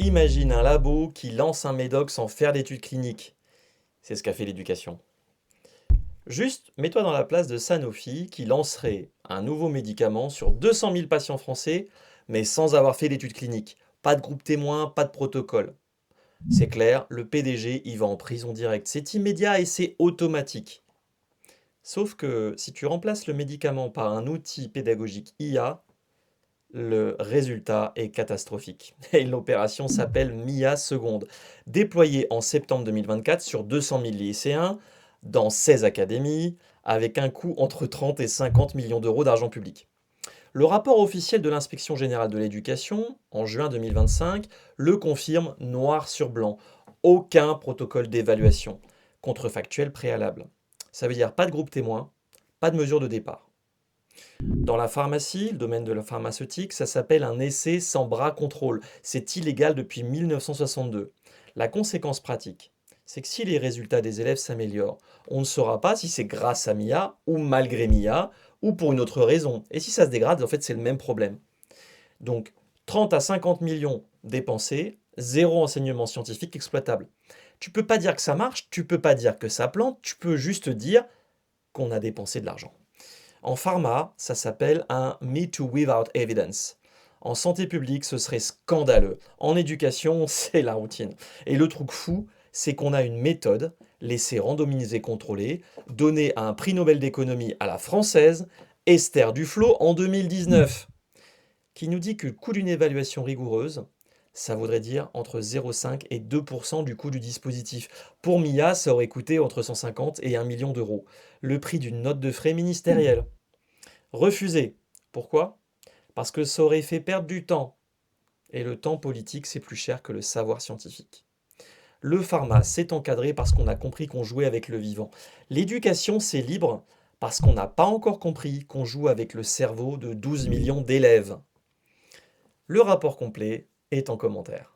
Imagine un labo qui lance un médoc sans faire d'études cliniques. C'est ce qu'a fait l'éducation. Juste, mets-toi dans la place de Sanofi qui lancerait un nouveau médicament sur 200 000 patients français, mais sans avoir fait d'études cliniques. Pas de groupe témoin, pas de protocole. C'est clair, le PDG, il va en prison directe. C'est immédiat et c'est automatique. Sauf que si tu remplaces le médicament par un outil pédagogique IA, le résultat est catastrophique. Et l'opération s'appelle MIA Seconde, déployée en septembre 2024 sur 200 000 lycéens dans 16 académies, avec un coût entre 30 et 50 millions d'euros d'argent public. Le rapport officiel de l'Inspection générale de l'éducation, en juin 2025, le confirme noir sur blanc. Aucun protocole d'évaluation contrefactuel préalable. Ça veut dire pas de groupe témoin, pas de mesure de départ. Dans la pharmacie, le domaine de la pharmaceutique, ça s'appelle un essai sans bras contrôle. C'est illégal depuis 1962. La conséquence pratique, c'est que si les résultats des élèves s'améliorent, on ne saura pas si c'est grâce à Mia ou malgré Mia ou pour une autre raison. Et si ça se dégrade, en fait, c'est le même problème. Donc, 30 à 50 millions dépensés, zéro enseignement scientifique exploitable. Tu peux pas dire que ça marche, tu peux pas dire que ça plante, tu peux juste dire qu'on a dépensé de l'argent. En pharma, ça s'appelle un Me Too Without Evidence. En santé publique, ce serait scandaleux. En éducation, c'est la routine. Et le truc fou, c'est qu'on a une méthode, laissée randomiser contrôler, donnée à un prix Nobel d'économie à la française, Esther Duflo, en 2019, qui nous dit que le coût d'une évaluation rigoureuse, ça voudrait dire entre 0,5 et 2% du coût du dispositif. Pour MIA, ça aurait coûté entre 150 et 1 million d'euros. Le prix d'une note de frais ministérielle. Refusé. Pourquoi? Parce que ça aurait fait perdre du temps. Et le temps politique, c'est plus cher que le savoir scientifique. Le pharma, c'est encadré parce qu'on a compris qu'on jouait avec le vivant. L'éducation, c'est libre parce qu'on n'a pas encore compris qu'on joue avec le cerveau de 12 millions d'élèves. Le rapport complet est en commentaire.